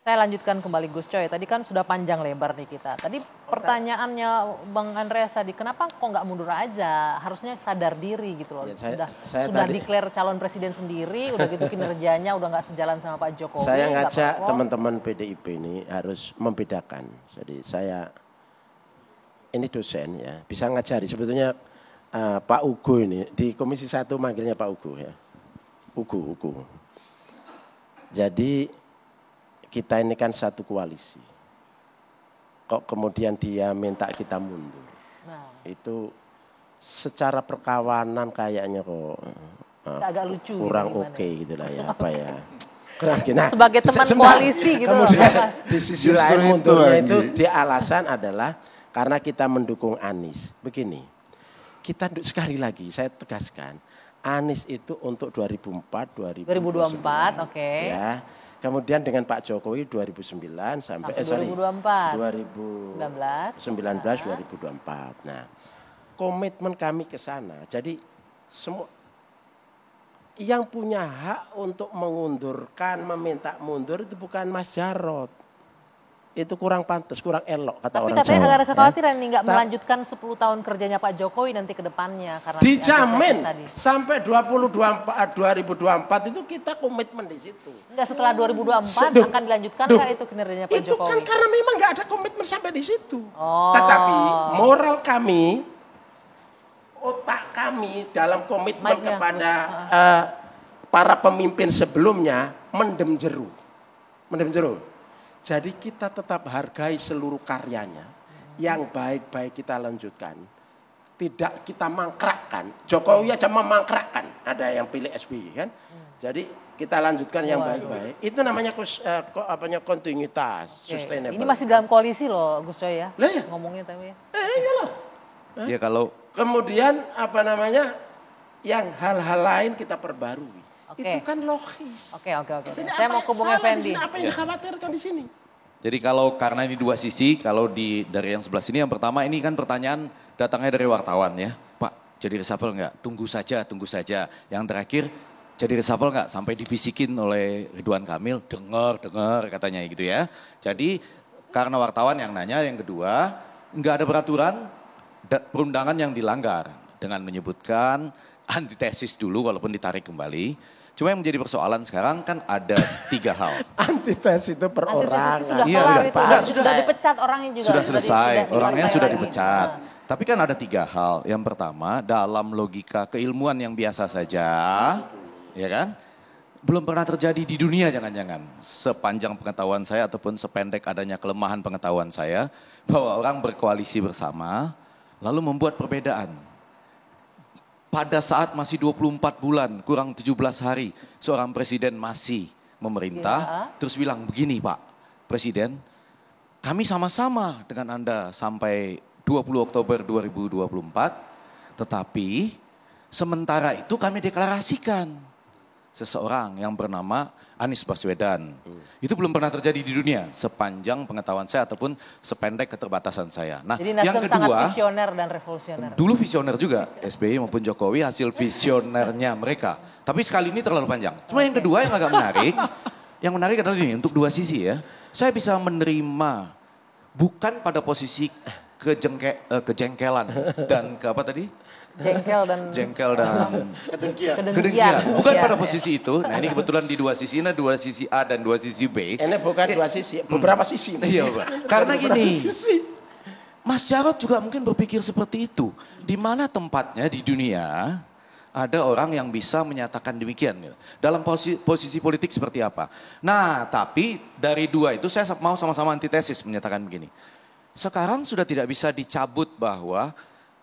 Saya lanjutkan kembali Gus Coy, tadi kan sudah panjang lebar nih kita. Tadi pertanyaannya Bang Andreas tadi, kenapa kok nggak mundur aja? Harusnya sadar diri gitu loh. Ya, sudah declare calon presiden sendiri, udah gitu kinerjanya udah nggak sejalan sama Pak Jokowi. Saya ngajak teman-teman PDIP ini harus membedakan. Jadi saya ini dosen ya, bisa ngajari sebetulnya Pak Ugo ini di Komisi 1 manggilnya Pak Ugo ya. Ugo. Jadi kita ini kan satu koalisi. Kok kemudian dia minta kita mundur? Nah. Itu secara perkawanan kayaknya kok agak lucu kurang gitu, oke gitu lah ya, apa ya. Nah, sebagai teman koalisi gitu. Kemudian di sisi lain mundurnya itu dia alasan adalah karena kita mendukung Anies. Begini, kita sekali lagi saya tegaskan, Anies itu untuk 2024, 2024, oke. Ya. Kemudian dengan Pak Jokowi 2009 sampai 2019 2024. Nah, komitmen kami ke sana. Jadi semua yang punya hak untuk mengundurkan, meminta mundur itu bukan Mas Jarod. Itu kurang pantas, kurang elok kata orang Jawa. Tapi katanya ada kekhawatiran nih nggak melanjutkan 10 tahun kerjanya Pak Jokowi nanti ke depannya. Karena dijamin sampai 2024 itu kita komitmen di situ. Enggak, setelah 2024 akan dilanjutkan nggak itu kinerjanya Pak Jokowi? Itu kan karena memang nggak ada komitmen sampai di situ. Tetapi moral kami, otak kami dalam komitmen kepada para pemimpin sebelumnya mendem jeru. Jadi kita tetap hargai seluruh karyanya. Yang baik-baik kita lanjutkan. Tidak kita mangkrakkan. Jokowi aja memangkrakkan. Ada yang pilih SBY kan. Jadi kita lanjutkan yang baik-baik. Itu namanya kontinuitas, sustainable. Ini masih dalam koalisi loh Gus Coy ya. Ngomongnya tapi ya. Iyalah. Ya kalau kemudian yang hal-hal lain kita perbarui. Itu kan logis. Oke. Jadi saya mau ke Bung Effendi. Apa yang dikhawatirkan di sini? Jadi kalau karena ini dua sisi, kalau dari yang sebelah sini yang pertama ini kan pertanyaan datangnya dari wartawan ya. Pak, jadi reshuffle nggak? Tunggu saja. Yang terakhir, jadi reshuffle nggak? Sampai dibisikin oleh Ridwan Kamil, dengar katanya gitu ya. Jadi karena wartawan yang nanya, yang kedua, nggak ada peraturan perundangan yang dilanggar. Dengan menyebutkan antitesis dulu walaupun ditarik kembali. Cuma yang menjadi persoalan sekarang kan ada 3 hal. Antitesis itu perorangan. Sudah dipecat orangnya juga. Sudah selesai, orangnya sudah dipecat. Tapi kan ada 3 hal. Yang pertama dalam logika keilmuan yang biasa saja, ya kan? Belum pernah terjadi di dunia jangan-jangan. Sepanjang pengetahuan saya ataupun sependek adanya kelemahan pengetahuan saya, bahwa orang berkoalisi bersama lalu membuat perbedaan. Pada saat masih 24 bulan, kurang 17 hari, seorang presiden masih memerintah, terus bilang begini Pak Presiden, kami sama-sama dengan Anda sampai 20 Oktober 2024, tetapi sementara itu kami deklarasikan seseorang yang bernama Anies Baswedan. Itu belum pernah terjadi di dunia sepanjang pengetahuan saya ataupun sependek keterbatasan saya. Nah, jadi yang kedua sangat visioner dan revolusioner. Dulu visioner juga, SBY maupun Jokowi hasil visionernya mereka. Tapi sekali ini terlalu panjang. Cuma yang kedua yang agak menarik, yang menarik adalah ini untuk dua sisi ya. Saya bisa menerima bukan pada posisi kejengkelan dan ke apa tadi? Jengkel dan kedengkian. Bukan pada posisi itu. Nah ini kebetulan di dua sisi, ini dua sisi A dan dua sisi B. Ini bukan dua sisi, beberapa sisi. Iya Pak. Karena gini, Mas Jarod juga mungkin berpikir seperti itu. Di mana tempatnya di dunia ada orang yang bisa menyatakan demikian. Dalam posisi politik seperti apa. Nah tapi dari dua itu saya mau sama-sama antitesis menyatakan begini. Sekarang sudah tidak bisa dicabut bahwa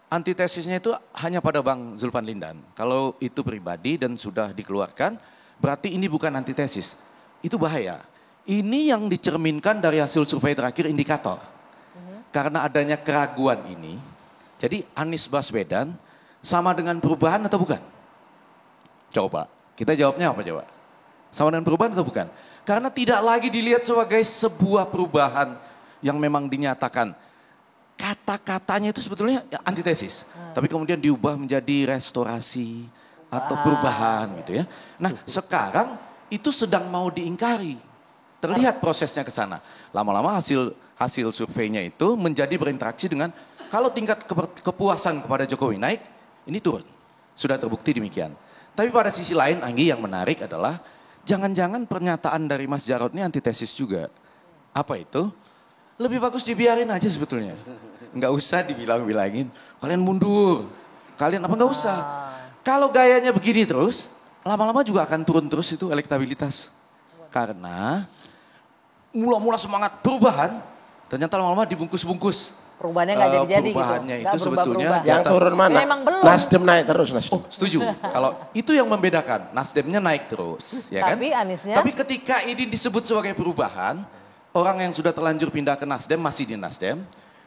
antitesisnya itu hanya pada Bang Zulfan Lindan. Kalau itu pribadi dan sudah dikeluarkan, berarti ini bukan antitesis. Itu bahaya. Ini yang dicerminkan dari hasil survei terakhir indikator. Karena adanya keraguan ini, jadi Anies Baswedan sama dengan perubahan atau bukan? Coba, kita jawabnya apa coba? Sama dengan perubahan atau bukan? Karena tidak lagi dilihat sebagai sebuah perubahan yang memang dinyatakan. Kata-katanya itu sebetulnya antitesis. Tapi kemudian diubah menjadi restorasi atau perubahan gitu ya. Nah sekarang itu sedang mau diingkari. Terlihat prosesnya ke sana. Lama-lama hasil surveinya itu menjadi berinteraksi dengan kalau tingkat kepuasan kepada Jokowi naik, ini turun. Sudah terbukti demikian. Tapi pada sisi lain, Anggi, yang menarik adalah jangan-jangan pernyataan dari Mas Jarod ini antitesis juga. Apa itu? Lebih bagus dibiarin aja sebetulnya. Nggak usah dibilang-bilangin, kalian mundur, kalian apa nggak usah. Kalau gayanya begini terus, lama-lama juga akan turun terus itu elektabilitas. Karena mula-mula semangat perubahan, ternyata lama-lama dibungkus-bungkus. Perubahannya nggak jadi-jadi gitu. Perubahannya Nggak itu sebetulnya berubah-berubah. Yang turun mana? Memang belum. Nasdem naik terus, Nasdem. Oh, setuju. Kalau itu yang membedakan, Nasdemnya naik terus, ya kan? Tapi Aniesnya? Tapi ketika ini disebut sebagai perubahan, orang yang sudah terlanjur pindah ke Nasdem masih di Nasdem,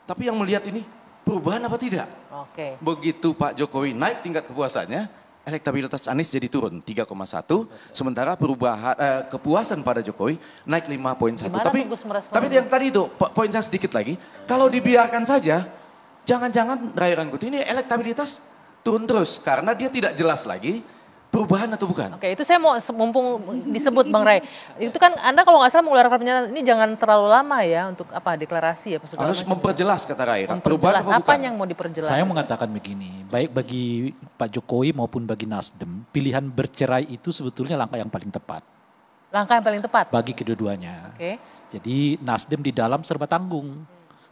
tapi yang melihat ini perubahan apa tidak? Oke. Begitu Pak Jokowi naik tingkat kepuasannya, elektabilitas Anies jadi turun 3,1, sementara kepuasan pada Jokowi naik 5,1. Gimana Tapi tuh Gus merespon? tapi yang tadi itu poin saya sedikit lagi, kalau dibiarkan saja, jangan-jangan Ray Rangkuti ini elektabilitas turun terus karena dia tidak jelas lagi perubahan atau bukan. Oke, itu saya mau mumpung disebut Bang Ray. Itu kan Anda kalau nggak salah mengeluarkan pernyataan ini jangan terlalu lama ya untuk apa deklarasi ya. Harus memperjelas kata Ray. Memperjelas Perubahan apa bukan? yang mau diperjelas. Saya mengatakan begini, baik bagi Pak Jokowi maupun bagi Nasdem, pilihan bercerai itu sebetulnya langkah yang paling tepat. Langkah yang paling tepat. Bagi kedua-duanya. Oke. Jadi Nasdem di dalam serba tanggung.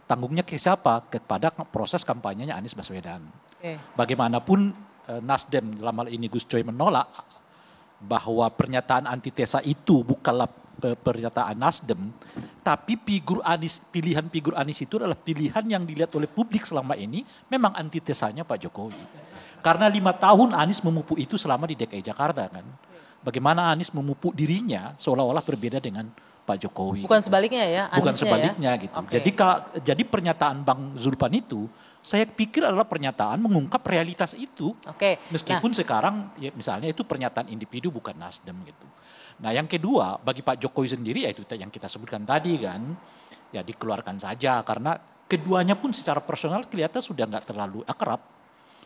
Tanggungnya ke siapa? Kepada proses kampanyenya Anies Baswedan. Oke. Bagaimanapun Nasdem dalam hal ini Gus Coy menolak bahwa pernyataan antitesa itu bukanlah pernyataan Nasdem, tapi pilihan figur Anies itu adalah pilihan yang dilihat oleh publik selama ini memang antitesanya Pak Jokowi. Karena 5 tahun Anies memupuk itu selama di DKI Jakarta kan. Bagaimana Anies memupuk dirinya seolah-olah berbeda dengan Pak Jokowi. Bukan sebaliknya ya, Bukan Aniesnya sebaliknya ya? gitu. Oke. Jadi pernyataan Bang Zulpan itu saya pikir adalah pernyataan mengungkap realitas itu. Oke. Meskipun sekarang ya misalnya itu pernyataan individu bukan Nasdem gitu. Nah yang kedua bagi Pak Jokowi sendiri ya itu yang kita sebutkan tadi kan. Ya dikeluarkan saja karena keduanya pun secara personal kelihatan sudah nggak terlalu akrab.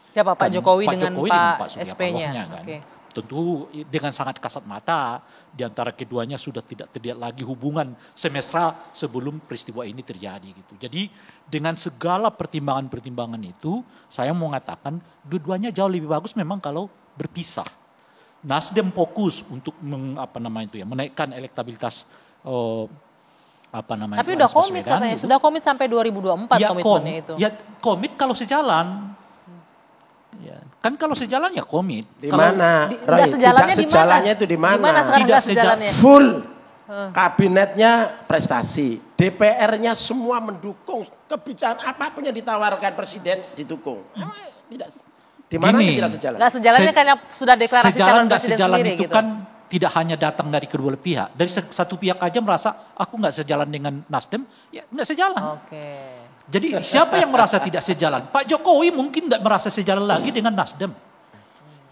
Siapa Pak Kan, Jokowi Pak dengan Jokowi Pak Surya SP-nya? Paloh-nya kan. Oke. Tentu dengan sangat kasat mata di antara keduanya sudah tidak terlihat lagi hubungan semesra sebelum peristiwa ini terjadi gitu. Jadi dengan segala pertimbangan-pertimbangan itu saya mau mengatakan dua-duanya jauh lebih bagus memang kalau berpisah. Nasdem fokus untuk menaikkan elektabilitas Tapi udah komit katanya, sudah komit sampai 2024 komitmennya itu. Ya komit kalau sejalan. Ya, kan kalau sejalan ya komit. Di mana? Nggak sejalannya di mana? Sejalannya itu di mana? Di mana sekarang Tidak nggak sejalannya? Full kabinetnya prestasi, DPR-nya semua mendukung kebijakan apapun yang ditawarkan presiden didukung. Tidak. Di mana Gini, tidak sejalan? Nggak sejalannya karena sudah deklarasi sejalan calon nggak presiden sejalan sendiri itu gitu. kan tidak hanya datang dari kedua pihak. Dari satu pihak aja merasa aku nggak sejalan dengan Nasdem, ya nggak sejalan. Oke. Jadi siapa yang merasa tidak sejalan? Pak Jokowi mungkin tidak merasa sejalan lagi dengan Nasdem.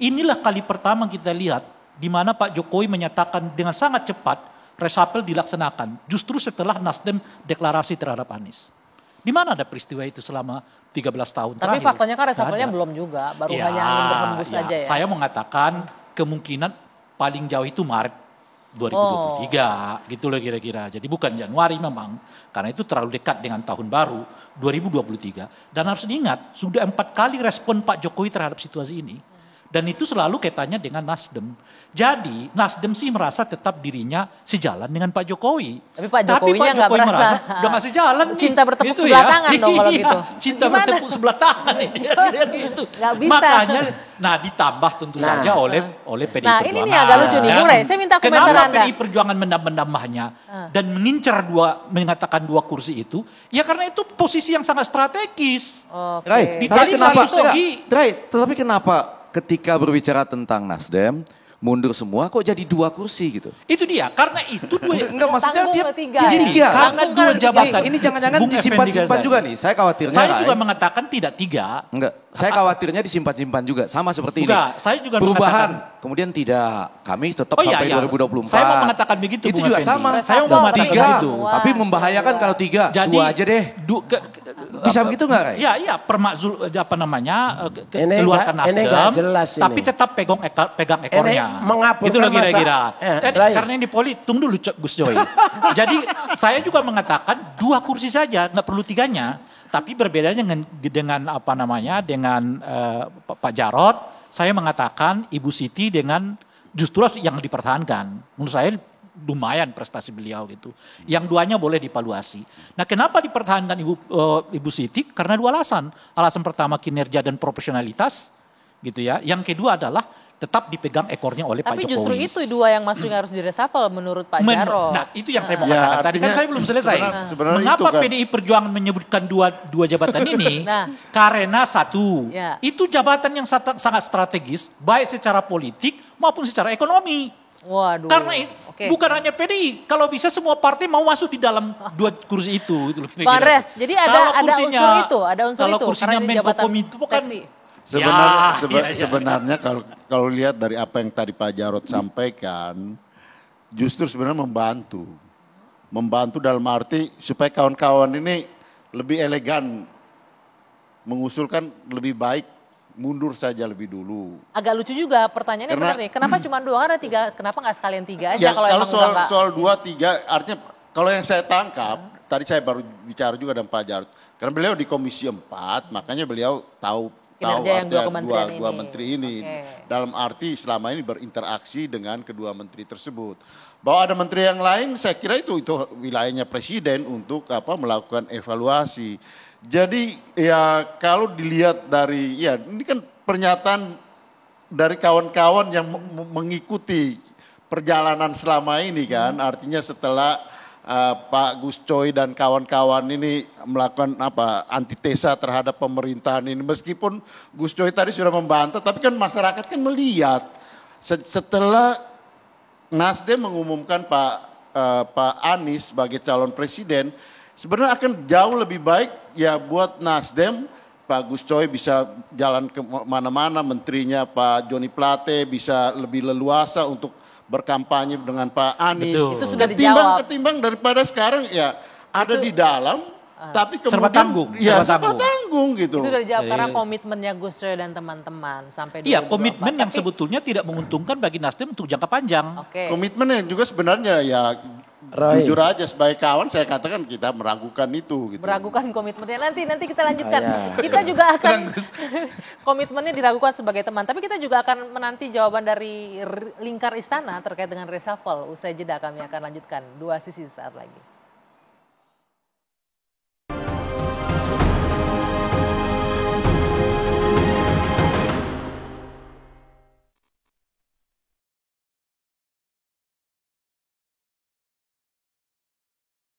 Inilah kali pertama kita lihat di mana Pak Jokowi menyatakan dengan sangat cepat reshuffle dilaksanakan. Justru setelah Nasdem deklarasi terhadap Anies. Di mana ada peristiwa itu selama 13 tahun Tapi terakhir? faktanya kan reshuffle-nya Nggak ada. belum juga, baru hanya angin berhembus saja ya. Saya mengatakan kemungkinan paling jauh itu Maret 2023 gitu loh kira-kira. Jadi bukan Januari memang, karena itu terlalu dekat dengan tahun baru 2023. Dan harus diingat, sudah 4 kali respon Pak Jokowi terhadap situasi ini. Dan itu selalu kaitannya dengan Nasdem. Jadi Nasdem sih merasa tetap dirinya sejalan dengan Pak Jokowi. Tapi Pak Jokowinya nggak Jokowi merasa udah nggak sejalan. cinta bertepuk Gitu sebelah tangan dong kalau Iya, gitu. Cinta Gimana? bertepuk sebelah tangan ini. Gitu. Nggak bisa. Makanya, ditambah tentu saja oleh PDI Nah, Perjuangan. ini nih agak lucu nih, Bung Rey. Saya minta komentar Kenapa Anda. PDI Perjuangan menambahnya dan mengincar mengatakan 2 kursi itu? Ya karena itu posisi yang sangat strategis. Oke. Ray, Dicari kenapa? satu segi. Ray, tetapi kenapa ketika berbicara tentang Nasdem mundur semua kok jadi 2 kursi gitu? Itu dia, karena itu Enggak maksudnya Tanggung dia ketiga jadi ya? 3. Karena Tanggung 2 kan jabatan. Ini jangan-jangan Bung disimpan-simpan Effendi juga Ghazali. nih. Saya khawatirnya Saya Ray. juga mengatakan tidak 3. Enggak. saya khawatirnya disimpan-simpan juga, sama seperti ini. Enggak, saya juga Perubahan, kemudian tidak. Kami tetap Oh, iya, sampai iya. 2024. Saya mau mengatakan begitu, Itu Bung juga Effendi. sama. Saya mau mengatakan tiga, begitu. tapi membahayakan kalau 3. Jadi 2 aja deh. Bisa begitu nggak, Ray? Iya, iya, permakzul apa namanya? Ini Keluarkan nggak- ini Nasdem, nggak jelas ini. tapi tetap pegang ekornya. Ini mengaburkan Itu loh kira-kira. masa- Ray. Karena ini tunggu dulu Gus Joy. Jadi saya juga mengatakan 2 kursi saja, nggak perlu 3-nya. Tapi berbedanya dengan apa namanya, dengan Pak Jarod, saya mengatakan Ibu Siti dengan justru yang dipertahankan. Menurut saya lumayan prestasi beliau gitu. Yang 2-nya boleh dievaluasi. Nah, kenapa dipertahankan Ibu Siti? Karena 2 alasan. Alasan pertama kinerja dan profesionalitas, gitu ya. Yang kedua adalah tetap dipegang ekornya oleh Pak Tapi Jokowi. justru itu 2 yang masuk yang harus direshuffle menurut Pak Jarod. Nah, itu yang saya mau Ya, katakan. Tadi kan artinya saya belum selesai. sebenarnya Mengapa itu kan. PDI Perjuangan menyebutkan dua jabatan ini? Nah. Karena satu, Ya. itu jabatan yang sangat strategis, baik secara politik maupun secara ekonomi. Waduh. Karena Oke. bukan hanya PDI, kalau bisa semua partai mau masuk di dalam 2 kursi itu. Gitu loh, kira-kira. Bang Res, jadi Kalau ada kursinya- unsur itu, ada unsur kalau itu. kursinya Karena ini Menko jabatan Kominfo kan seksi. Sebenarnya kalau lihat dari apa yang tadi Pak Jarod sampaikan, justru sebenarnya membantu dalam arti supaya kawan-kawan ini lebih elegan, mengusulkan lebih baik mundur saja lebih dulu. Agak lucu juga pertanyaannya Karena- benar nih. Kenapa cuma 2? Karena 3, kenapa nggak sekalian 3 aja Ya, kalau kalau emang udah nggak- soal 2-3 artinya kalau yang saya tangkap, tadi saya baru bicara juga dengan Pak Jarod, karena beliau di Komisi 4, makanya beliau tahu Kinerja yang 2 artinya kementerian dua ini. menteri ini. Oke. Dalam arti selama ini berinteraksi dengan kedua menteri tersebut. Bahwa ada menteri yang lain, saya kira itu wilayahnya presiden untuk melakukan evaluasi. Jadi ya kalau dilihat dari, ya ini kan pernyataan dari kawan-kawan yang mengikuti perjalanan selama ini kan, artinya setelah Pak Gus Coy dan kawan-kawan ini melakukan antitesa terhadap pemerintahan ini. Meskipun Gus Coy tadi sudah membantah, tapi kan masyarakat kan melihat setelah Nasdem mengumumkan Pak Anies sebagai calon presiden, sebenarnya akan jauh lebih baik ya buat Nasdem. Pak Gus Coy bisa jalan ke mana-mana, menterinya Pak Joni Plate bisa lebih leluasa untuk berkampanye dengan Pak Anies. Betul. Itu sudah dijawab. Ketimbang daripada sekarang ya ada Itu- di dalam, tapi kemudian Serba tanggung, ya serba serba tanggung gitu. Itu udah dijawab karena Iya. komitmennya Gus Coy dan teman-teman sampai 2024. Iya, komitmen yang Tapi- sebetulnya tidak menguntungkan bagi Nasdem untuk jangka panjang. Oke. Komitmen yang juga sebenarnya ya Roy. jujur aja sebagai kawan saya katakan kita meragukan itu gitu. Meragukan komitmennya nanti kita lanjutkan. Ya. Kita juga akan komitmennya diragukan sebagai teman, tapi kita juga akan menanti jawaban dari lingkar istana terkait dengan reshuffle. Usai jeda kami akan lanjutkan 2 sisi saat lagi.